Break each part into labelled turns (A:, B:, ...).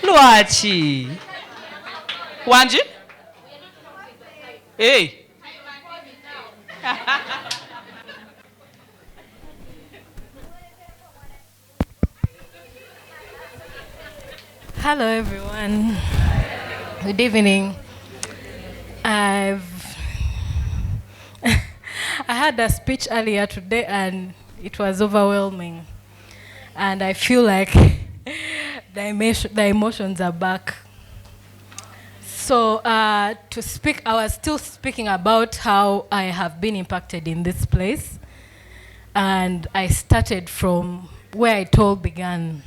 A: Lwachi. Wanji? Hey.
B: Hello, everyone. Good evening. I had a speech earlier today, and it was overwhelming. And I feel like the emotions are back. So to speak, I was still speaking about how I have been impacted in this place. And I started from where it all began.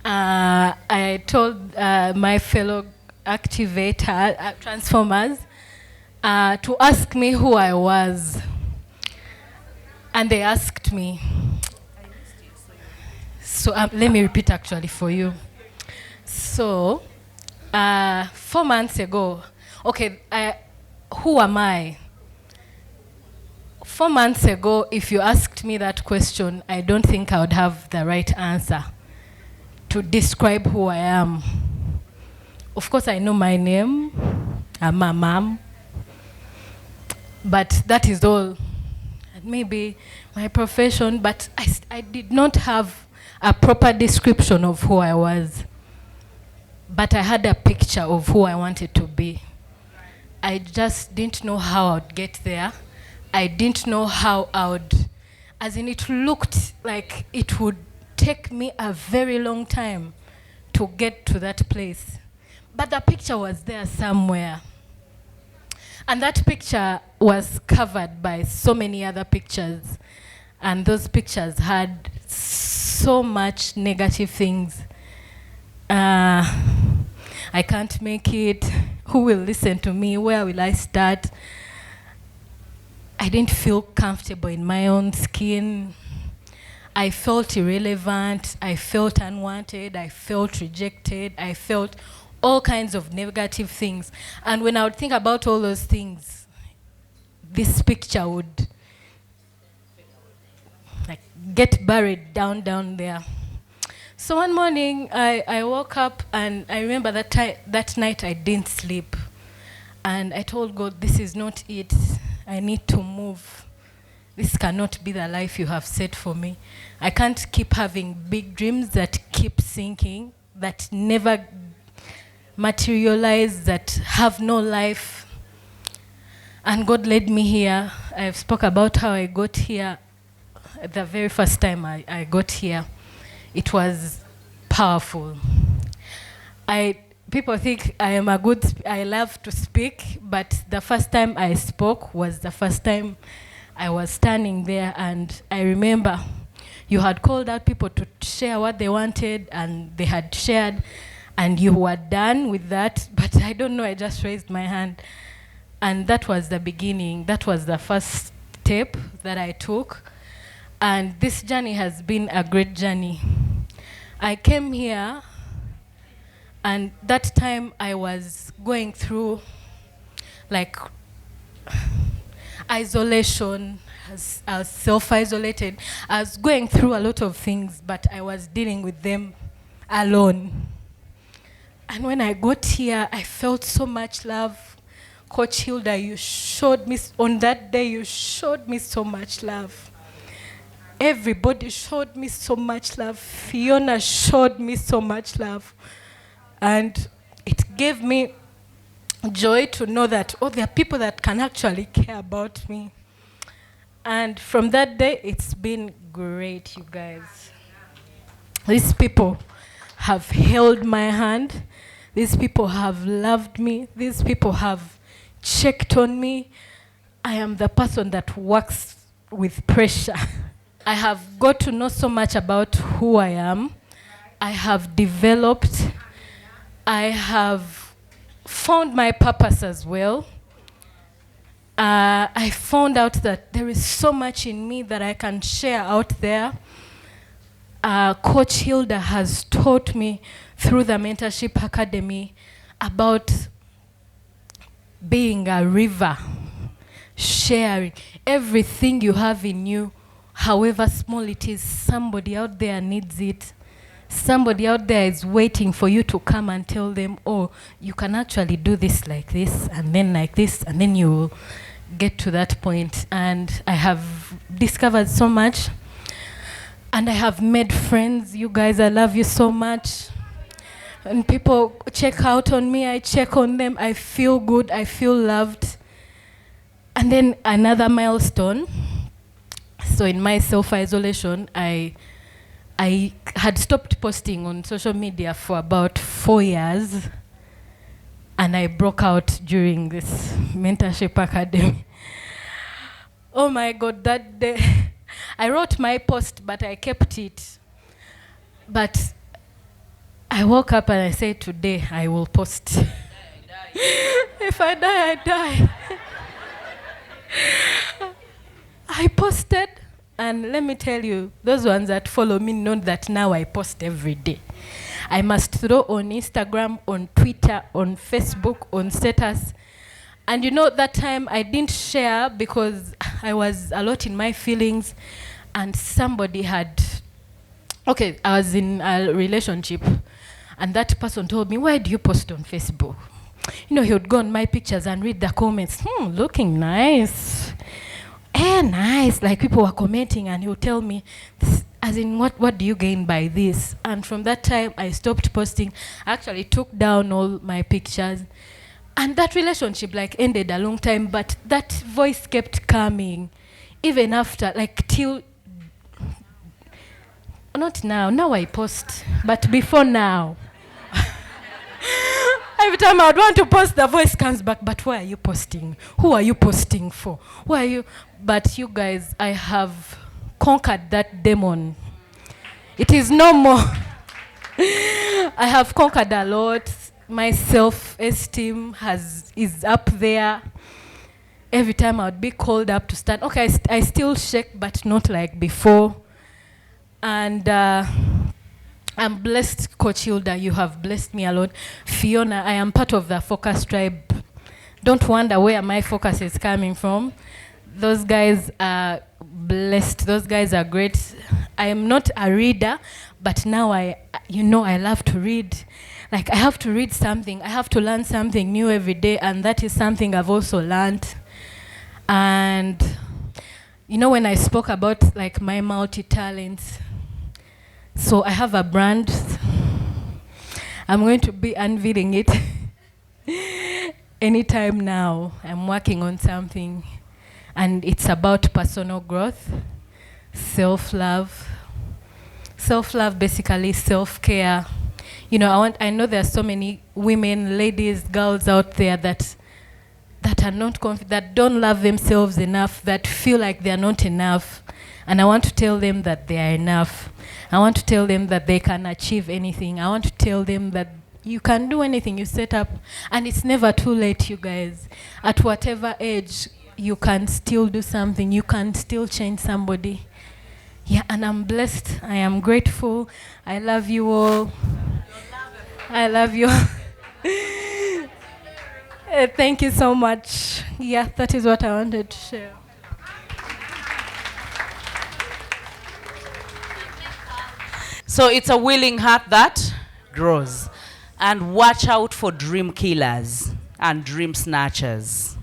B: I told my fellow activator, transformers, to ask me who I was. And they asked me. So let me repeat actually for you. So 4 months ago, okay, who am I? 4 months ago, if you asked me that question, I don't think I would have the right answer to describe who I am. Of course, I know my name. I'm a mom. But that is all. Maybe my profession, but I did not have a proper description of who I was. But I had a picture of who I wanted to be. I just didn't know how I would get there. I didn't know how I would, as in it looked like it would take me a very long time to get to that place. But the picture was there somewhere. And that picture was covered by so many other pictures. And those pictures had so much negative things. I can't make it. Who will listen to me? Where will I start? I didn't feel comfortable in my own skin. I felt irrelevant. I felt unwanted. I felt rejected. I felt all kinds of negative things. And when I would think about all those things, this picture would like get buried down there. So one morning, I woke up, and I remember that night I didn't sleep. And I told God, this is not it. I need to move. This cannot be the life you have set for me. I can't keep having big dreams that keep sinking, that never materialize, that have no life. And God led me here. I've spoke about how I got here. The very first time I got here, it was powerful. People think I love to speak, but the first time I spoke was the first time I was standing there, and I remember you had called out people to share what they wanted, and they had shared, and you were done with that, but I don't know, I just raised my hand. And that was the beginning. That was the first step that I took. And this journey has been a great journey. I came here, and that time I was going through like isolation. I was self-isolated. I was going through a lot of things, but I was dealing with them alone. And when I got here, I felt so much love. Coach Hilda, you showed me, on that day, you showed me so much love. Everybody showed me so much love. Fiona showed me so much love. And it gave me joy to know that, oh, there are people that can actually care about me. And from that day, it's been great, you guys. These people have held my hand. These people have loved me. These people have checked on me. I am the person that works with pressure. I have got to know so much about who I am. I have developed. I have found my purpose as well. I found out that there is so much in me that I can share out there. Coach Hilda has taught me through the Mentorship Academy about being a river, sharing everything you have in you, however small it is. Somebody out there needs it. somebody out there is waiting for you to come and tell them, oh, you can actually do this like this, and then like this, and then you will get to that point. And I have discovered so much, and I have made friends. You guys, I love you so much. And people check out on me, I check on them, I feel good, I feel loved. And then another milestone. So in my self-isolation, I had stopped posting on social media for about 4 years, and I broke out during this mentorship academy. Oh my God, that day, I wrote my post, but I kept it. But I woke up and I said, today I will post. If I die, I die. I posted, and let me tell you, those ones that follow me know that now I post every day. I must throw on Instagram, on Twitter, on Facebook, on status. And you know, that time I didn't share because I was a lot in my feelings, and somebody had, okay, I was in a relationship, and that person told me, why do you post on Facebook? You know, he would go on my pictures and read the comments. Looking nice. Nice. Like, people were commenting, and he would tell me, as in, what do you gain by this? And from that time, I stopped posting. I actually took down all my pictures. And that relationship, like, ended a long time, but that voice kept coming. Even after, like, till, not now. Now I post. But before now. Every time I would want to post, the voice comes back, but why are you posting? Who are you posting for? Why are you? But you guys, I have conquered that demon. It is no more. I have conquered a lot. My self-esteem is up there. Every time I would be called up to stand. Okay, I still shake, but not like before. And I'm blessed, Coach Hilda. You have blessed me a lot. Fiona, I am part of the Focus Tribe. Don't wonder where my focus is coming from. Those guys are blessed. Those guys are great. I am not a reader, but now I love to read. Like, I have to read something. I have to learn something new every day, and that is something I've also learned. And, you know, when I spoke about, like, my multi-talents, so I have a brand. I'm going to be unveiling it anytime now. I'm working on something, and it's about personal growth, self-love. Self-love, basically self-care. You know, I know there are so many women, ladies, girls out there that are not confident, that don't love themselves enough, that feel like they are not enough. And I want to tell them that they are enough. I want to tell them that they can achieve anything. I want to tell them that you can do anything you set up. And it's never too late, you guys. At whatever age, you can still do something. You can still change somebody. Yeah, and I'm blessed. I am grateful. I love you all. I love you all. Thank you so much. Yeah, that is what I wanted to share.
A: So it's a willing heart that grows. And watch out for dream killers and dream snatchers.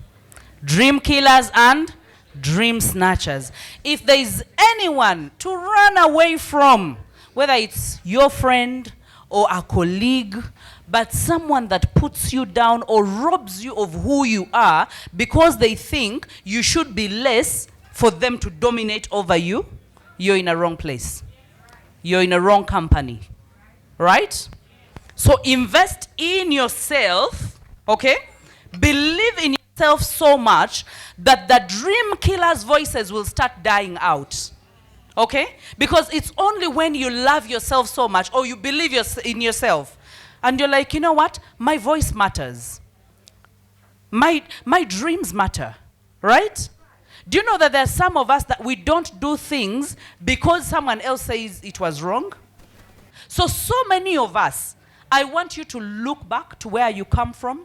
A: Dream killers and dream snatchers. If there is anyone to run away from, whether it's your friend or a colleague, but someone that puts you down or robs you of who you are because they think you should be less for them to dominate over you, you're in a wrong place. You're in a wrong company, right? So invest in yourself, okay? Believe in yourself so much that the dream killer's voices will start dying out, okay? Because it's only when you love yourself so much or you believe in yourself and you're like, you know what? My voice matters. My dreams matter, right? Do you know that there are some of us that we don't do things because someone else says it was wrong? So many of us, I want you to look back to where you come from,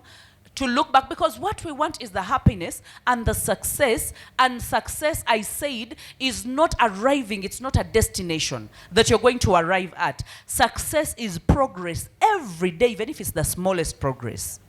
A: to look back, because what we want is the happiness and the success. And success, I said, is not arriving. It's not a destination that you're going to arrive at. Success is progress every day, even if it's the smallest progress.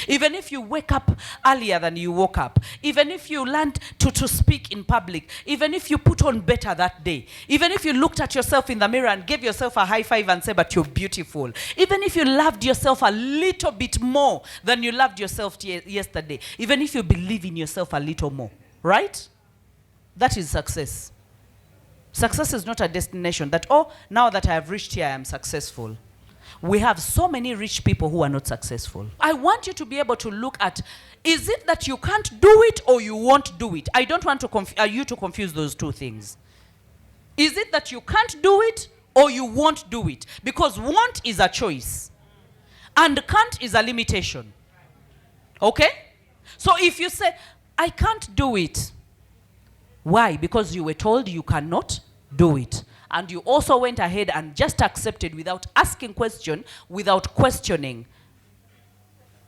A: Even if you wake up earlier than you woke up, even if you learned to speak in public, even if you put on better that day, even if you looked at yourself in the mirror and gave yourself a high five and said, but you're beautiful, even if you loved yourself a little bit more than you loved yourself yesterday, even if you believe in yourself a little more, right? That is success. Success is not a destination that, oh, now that I have reached here, I am successful. We have so many rich people who are not successful. I want you to be able to look at, is it that you can't do it or you won't do it? I don't want you to confuse those two things. Is it that you can't do it or you won't do it? Because want is a choice and can't is a limitation. Okay? So if you say, I can't do it. Why? Because you were told you cannot do it. And you also went ahead and just accepted without asking question, without questioning.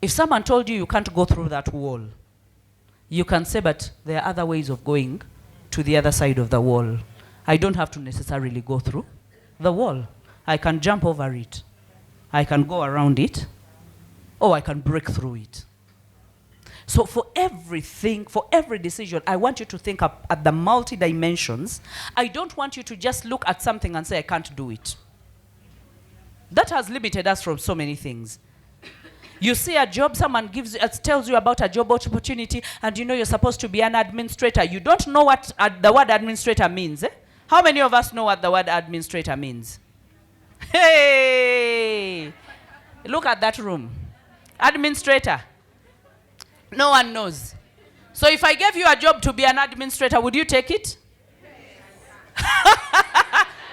A: If someone told you can't go through that wall, you can say, but there are other ways of going to the other side of the wall. I don't have to necessarily go through the wall. I can jump over it. I can go around it. Or I can break through it. So for everything, for every decision, I want you to think at the multi-dimensions. I don't want you to just look at something and say, I can't do it. That has limited us from so many things. You see a job, someone tells you about a job opportunity, and you know you're supposed to be an administrator. You don't know what the word administrator means. Eh? How many of us know what the word administrator means? Hey! Look at that room. Administrator. No one knows. So if I gave you a job to be an administrator, would you take it?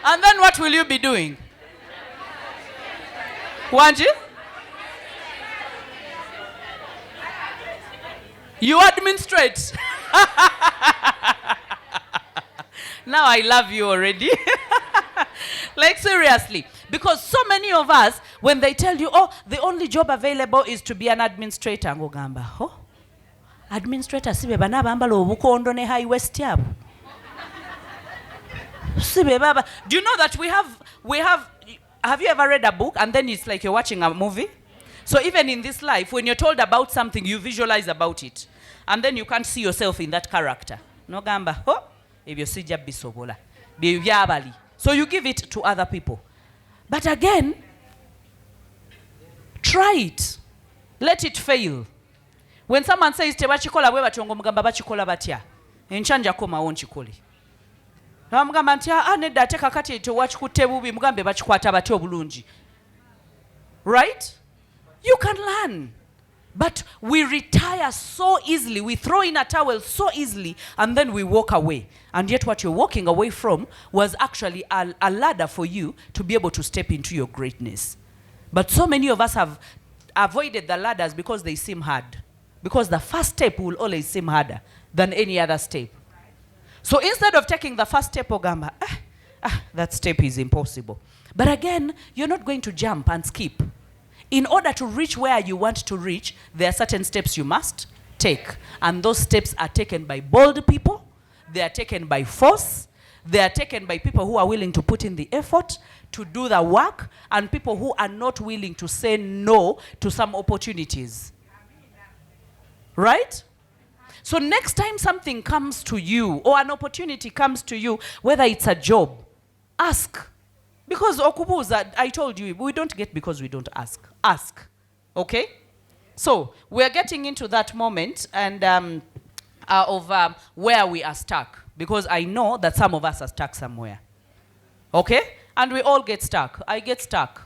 A: And then what will you be doing? Won't you? You administrate. Now I love you already. Like seriously. Because so many of us, when they tell you, oh, the only job available is to be an administrator, ngogamba, oh, administrator sibe banabambala obukondo ne high west yabo. Sibe baba. Do you know that we have you ever read a book and then it's like you're watching a movie? So even in this life, when you're told about something, you visualize about it. And then you can't see yourself in that character. Nogamba, oh, ebyo sijja bisobola. Byabali. So you give it to other people. But again, try it. Let it fail. When someone says, tebachikola bwe batongo mugamba bachikola batya. Enchanja koma wonchikole. Mugamba ntya nedda ate kakati tewachikutte bubi mugambe bachikwata batya obulungi. Right? You can learn. But we retire so easily. We throw in a towel so easily and then we walk away. And yet what you're walking away from was actually a ladder for you to be able to step into your greatness. But so many of us have avoided the ladders because they seem hard. Because the first step will always seem harder than any other step. So instead of taking the first step, Ogamba, that step is impossible. But again, you're not going to jump and skip. In order to reach where you want to reach, there are certain steps you must take. And those steps are taken by bold people. They are taken by force. They are taken by people who are willing to put in the effort to do the work, and people who are not willing to say no to some opportunities. Right? So next time something comes to you or an opportunity comes to you, whether it's a job, ask. Because okubuza, I told you, we don't get because we don't ask. Ask. Okay? So, we're getting into that moment and of where we are stuck. Because I know that some of us are stuck somewhere. Okay? And we all get stuck. I get stuck.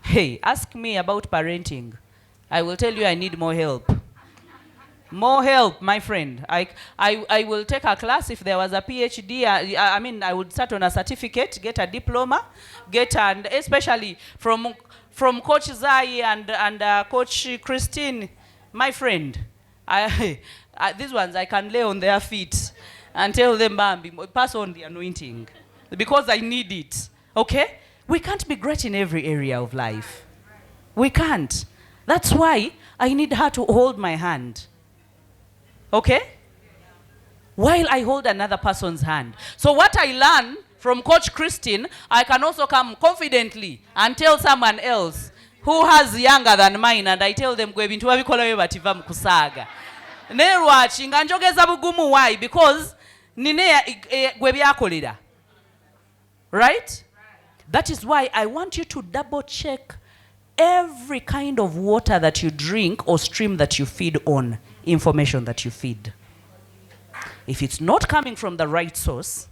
A: Hey, ask me about parenting. I will tell you I need more help. More help, my friend. I will take a class if there was a PhD. I would start on a certificate, get a diploma, and especially from Coach Zai and Coach Christine, my friend. These ones I can lay on their feet and tell them, Bambi, pass on the anointing. Because I need it. Okay? We can't be great in every area of life. We can't. That's why I need her to hold my hand. Okay? While I hold another person's hand. So what I learn from Coach Christine, I can also come confidently and tell someone else who has younger than mine, and I tell them, gwe bintu babikola bwe bativa mu kusaaga. Ne lwaki nga njogeza bugumu, why? Because nine gwe byakolera. Right? That is why I want you to double check every kind of water that you drink or stream that you feed on, information that you feed. If it's not coming from the right source,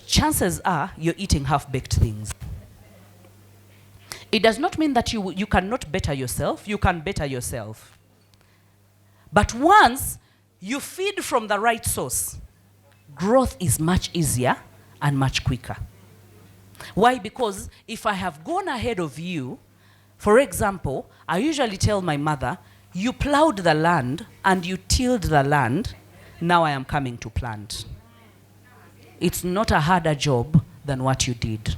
A: chances are you're eating half-baked things. It does not mean that you cannot better yourself. You can better yourself. But once you feed from the right source, growth is much easier and much quicker. Why? Because if I have gone ahead of you, for example, I usually tell my mother, you plowed the land and you tilled the land, now I am coming to plant. It's not a harder job than what you did.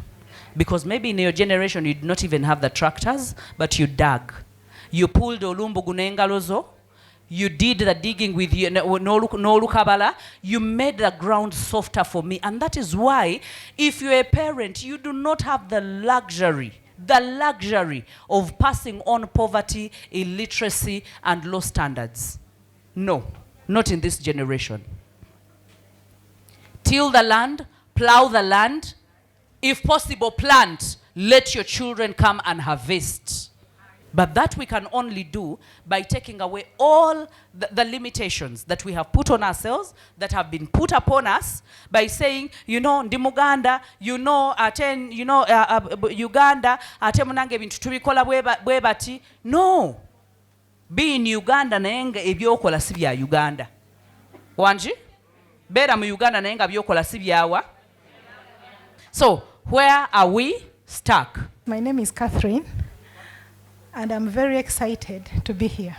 A: Because maybe in your generation you did not even have the tractors, but you dug. You pulled olumbu gunengalozo. You did the digging with you, no lukabala. You made the ground softer for me. And that is why, if you're a parent, you do not have the luxury of passing on poverty, illiteracy, and low standards. No, not in this generation. Till the land, plow the land. If possible, plant. Let your children come and harvest. But that we can only do by taking away all the limitations that we have put on ourselves, that have been put upon us, by saying, you know, ndi Muganda, you know, Uganda, ate munange bintu tubikola bwe bati. No. Be in Uganda naye nga ebyokola si bya Uganda. Wanji? Beera mu Uganda naye nga byokola si byawa. So, where are we stuck?
C: My name is Catherine, and I'm very excited to be here.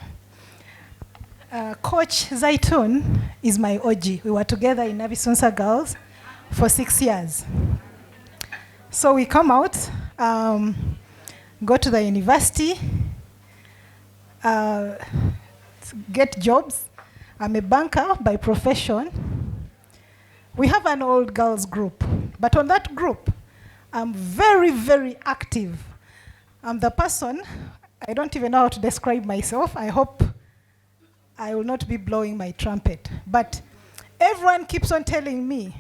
C: Coach Zaitun is my OG. We were together in Nabisunsa Girls for 6 years. So we come out, go to the university, get jobs. I'm a banker by profession. We have an old girls group, but on that group, I'm very, very active. I'm the person, I don't even know how to describe myself. I hope I will not be blowing my trumpet. But everyone keeps on telling me,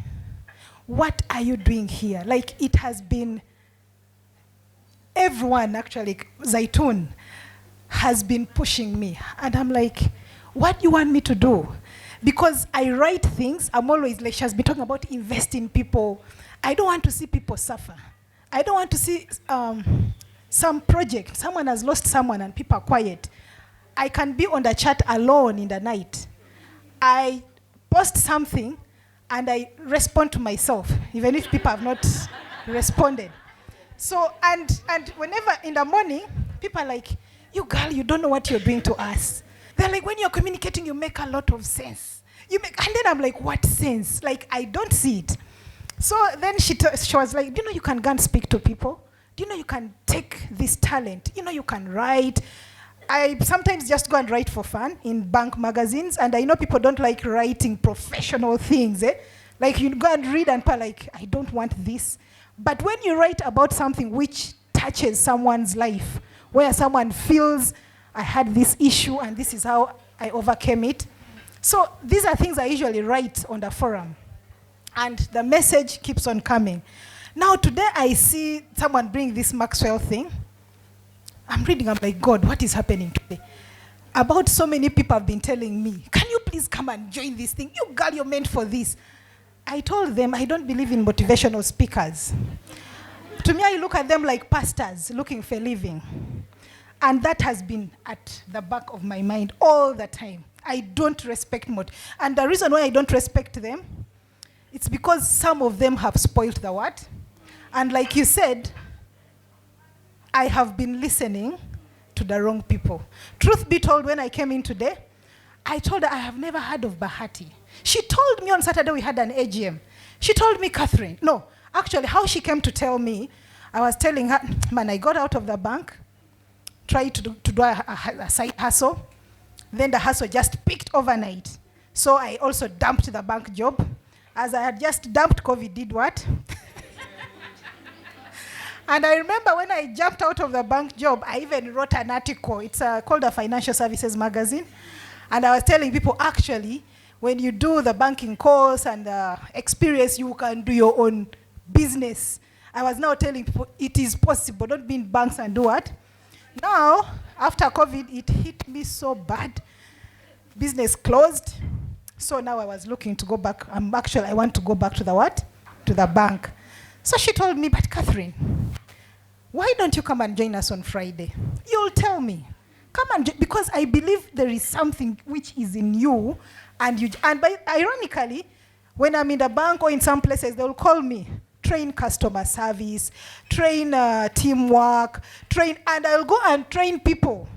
C: what are you doing here? Like, it has been, everyone actually, Zaitun, has been pushing me. And I'm like, what do you want me to do? Because I write things, I'm always like, she has been talking about investing in people. I don't want to see people suffer. I don't want to see some project, someone has lost someone and people are quiet. I can be on the chat alone in the night. I post something and I respond to myself, even if people have not responded. So, and whenever in the morning, people are like, you girl, you don't know what you're doing to us. They're like, when you're communicating, you make a lot of sense. And then I'm like, what sense? Like, I don't see it. So then she was like, do you know you can go and speak to people? Do you know you can take this talent? You know you can write. I sometimes just go and write for fun in bank magazines, and I know people don't like writing professional things. Like you go and read and people are like, I don't want this. But when you write about something which touches someone's life, where someone feels, I had this issue and this is how I overcame it. So these are things I usually write on the forum. And the message keeps on coming. Now today I see someone bring this Maxwell thing. I'm reading, I'm like, God, what is happening today? About so many people have been telling me, can you please come and join this thing? You girl, you're meant for this. I told them I don't believe in motivational speakers. To me, I look at them like pastors looking for a living. And that has been at the back of my mind all the time. I don't respect and the reason why I don't respect them, it's because some of them have spoiled the word. And like you said, I have been listening to the wrong people. Truth be told, when I came in today, I told her I have never heard of Bahati. She told me on Saturday we had an AGM. She told me, Catherine, no, actually how she came to tell me, I was telling her, man, I got out of the bank. tried to do a side hustle. Then the hustle just peaked overnight. So I also dumped the bank job. As I had just dumped, COVID did what? And I remember when I jumped out of the bank job, I even wrote an article. It's called a Financial Services Magazine. And I was telling people, actually, when you do the banking course and experience, you can do your own business. I was now telling people it is possible. Don't be in banks and do what? Now, after COVID, it hit me so bad. Business closed. So now I was looking to go back. I want to go back to the what? To the bank. So she told me, but Catherine, why don't you come and join us on Friday? You'll tell me. Come and because I believe there is something which is in you, ironically, when I'm in the bank or in some places, they'll call me, train customer service, train teamwork, and I'll go and train people.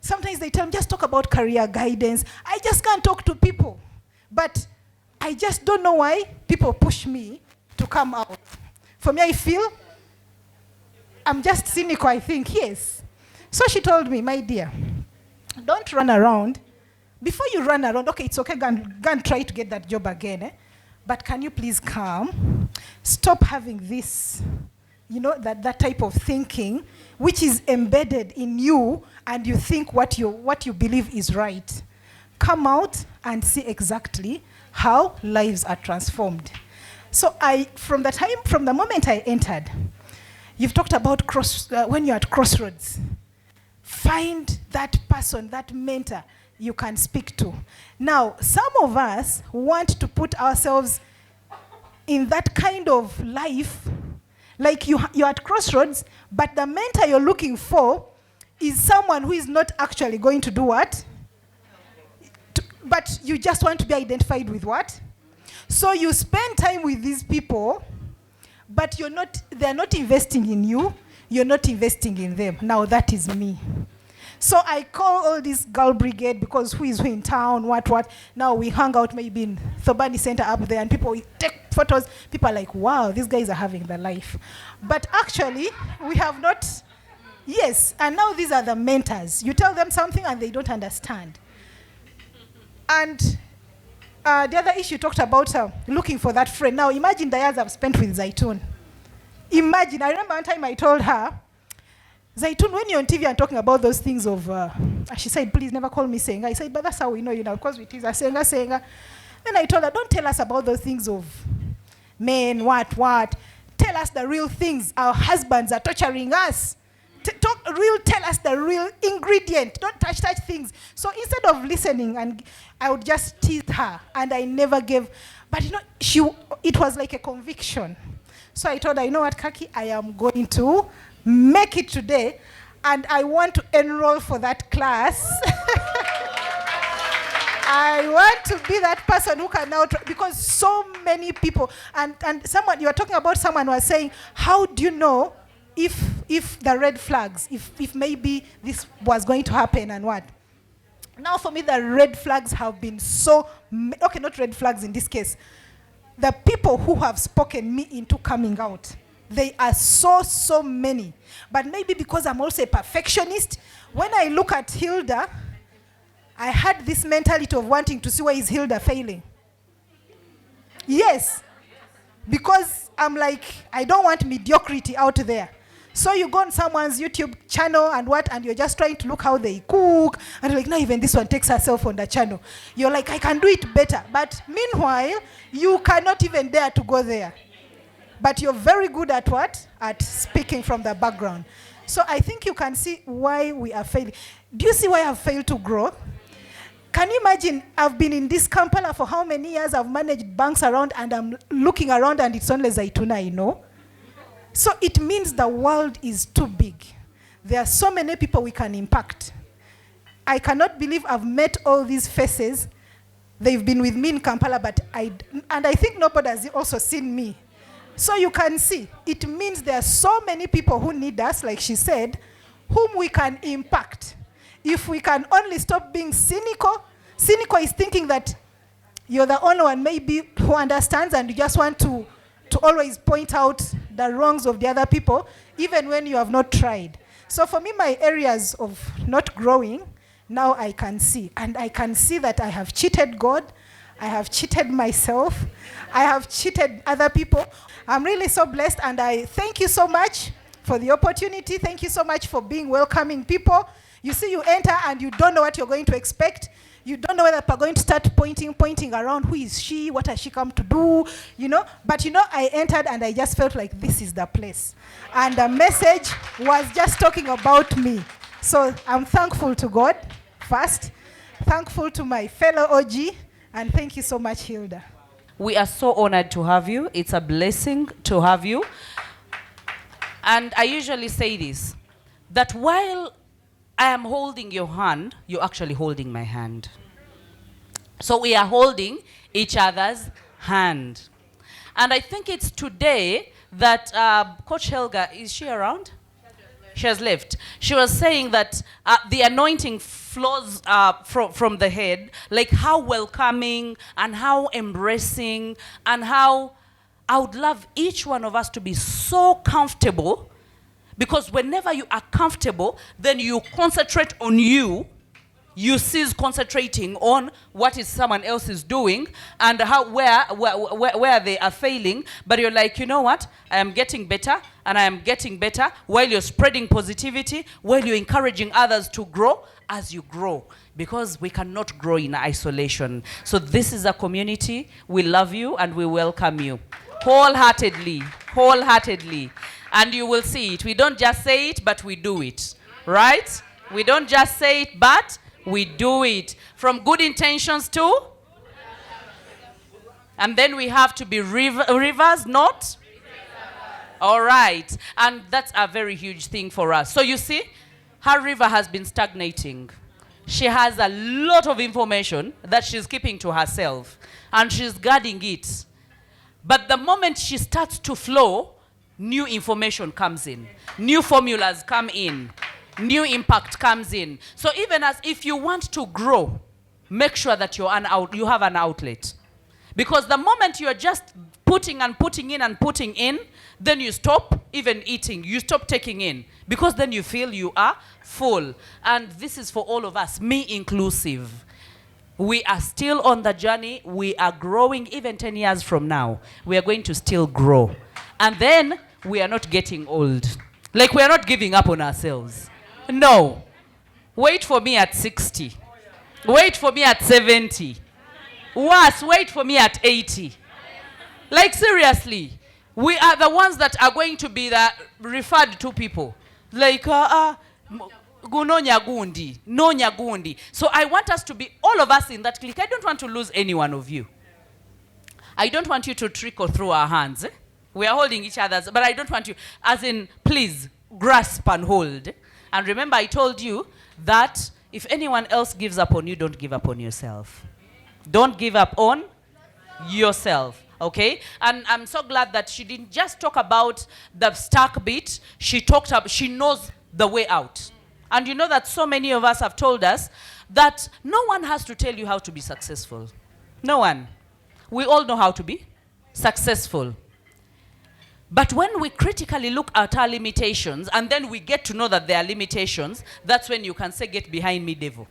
C: Sometimes they tell me, just talk about career guidance. I just can't talk to people. But I just don't know why people push me to come out. For me, I feel I'm just cynical, I think, yes. So she told me, my dear, don't run around. Before you run around, okay, it's okay, go and try to get that job again, but can you please come? Stop having this, that type of thinking, which is embedded in you, and you think what you believe is right. Come out and see exactly how lives are transformed. So from the moment I entered, you've talked about when you're at crossroads. Find that person, that mentor you can speak to. Now, some of us want to put ourselves in that kind of life, like you're at crossroads, but the mentor you're looking for is someone who is not actually going to do what? But you just want to be identified with what? So you spend time with these people, but they're not investing in you, you're not investing in them. Now that is me. So I call all this girl brigade because who is who in town, what. Now we hang out maybe in Thobani Center up there and people take photos. People are like, wow, these guys are having their life. But actually, we have not, yes. And now these are the mentors. You tell them something and they don't understand. And the other issue you talked about looking for that friend. Now imagine the years I've spent with Zaitun. Imagine, I remember one time I told her, Zaitun, when you're on TV and talking about those things of, she said, please never call me Senga. I said, but that's how we know you now, because we tease her, Senga. Then I told her, don't tell us about those things of men, what. Tell us the real things. Our husbands are torturing us. Tell us the real ingredient. Don't touch things. So instead of listening, and I would just tease her, and I never gave, but it was like a conviction. So I told her, you know what, Kaki, I am going to make it today, and I want to enroll for that class. I want to be that person who can now, because so many people, and someone, you are talking about someone who was saying, how do you know if the red flags, if maybe this was going to happen and what? Now for me, the red flags have been okay, not red flags in this case. The people who have spoken me into coming out, they are so many. But maybe because I'm also a perfectionist, when I look at Hilda, I had this mentality of wanting to see where is Hilda failing. Yes, because I'm like, I don't want mediocrity out there. So you go on someone's YouTube channel and you're just trying to look how they cook, and you're like, no, even this one takes herself on the channel. You're like, I can do it better. But meanwhile, you cannot even dare to go there. But you're very good at what? At speaking from the background. So I think you can see why we are failing. Do you see why I've failed to grow? Can you imagine, I've been in this Kampala for how many years? I've managed banks around, and I'm looking around and it's only Zaituna I know. So it means the world is too big. There are so many people we can impact. I cannot believe I've met all these faces. They've been with me in Kampala, and I think nobody has also seen me. So you can see, it means there are so many people who need us, like she said, whom we can impact. If we can only stop being cynical. Cynical is thinking that you're the only one maybe who understands, and you just want to always point out the wrongs of the other people, even when you have not tried. So for me, my areas of not growing, now I can see. And I can see that I have cheated God. I have cheated myself. I have cheated other people. I'm really so blessed, and I thank you so much for the opportunity. Thank you so much for being welcoming people. You see, you enter and you don't know what you're going to expect. You don't know whether people are going to start pointing around, who is she, what has she come to do, you know. But you know, I entered and I just felt like this is the place. And the message was just talking about me. So I'm thankful to God first, thankful to my fellow OG, and thank you so much, Hilda.
A: We are so honored to have you. It's a blessing to have you. And I usually say this, that while I am holding your hand, you're actually holding my hand. So we are holding each other's hand. And I think it's today that Coach Helga, is she around? She has left. She was saying that the anointing flows from the head, like how welcoming and how embracing, and how I would love each one of us to be so comfortable, because whenever you are comfortable, then you concentrate on you. You cease concentrating on what is someone else is doing and how where they are failing. But you're like, you know what? I am getting better, and I am getting better, while you're spreading positivity, while you're encouraging others to grow as you grow, because we cannot grow in isolation. So this is a community. We love you and we welcome you wholeheartedly, wholeheartedly. And you will see it. We don't just say it, but we do it, right? We don't just say it, but we do it. From good intentions to? And then we have to be rivers, not? All right. And that's a very huge thing for us. So you see, her river has been stagnating. She has a lot of information that she's keeping to herself, and she's guarding it. But the moment she starts to flow, new information comes in. New formulas come in. New impact comes in. So even as if you want to grow, make sure that you have an outlet. Because the moment you're just putting in, then you stop even eating. You stop taking in. Because then you feel you are full. And this is for all of us, me inclusive. We are still on the journey. We are growing. Even 10 years from now, we are going to still grow. And then we are not getting old. Like, we are not giving up on ourselves. No. Wait for me at 60. Wait for me at 70. Worse, wait for me at 80. Like, seriously, we are the ones that are going to be the referred to people. Like, no nyagundi. So I want us to be, all of us in that clique. I don't want to lose any one of you. I don't want you to trickle through our hands. We are holding each other's, but I don't want you, as in, please, grasp and hold. And remember, I told you that if anyone else gives up on you, don't give up on yourself. Don't give up on yourself, okay? And I'm so glad that she didn't just talk about the stuck bit. She knows the way out. And you know that so many of us have told us that no one has to tell you how to be successful. No one. We all know how to be successful. But when we critically look at our limitations, and then we get to know that there are limitations, that's when you can say, get behind me, devil.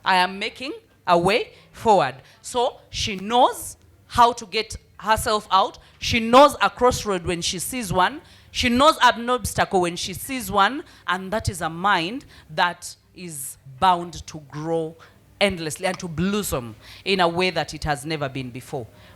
A: I am making a way forward. So she knows how to get herself out. She knows a crossroad when she sees one. She knows an obstacle when she sees one. And that is a mind that is bound to grow endlessly and to blossom in a way that it has never been before.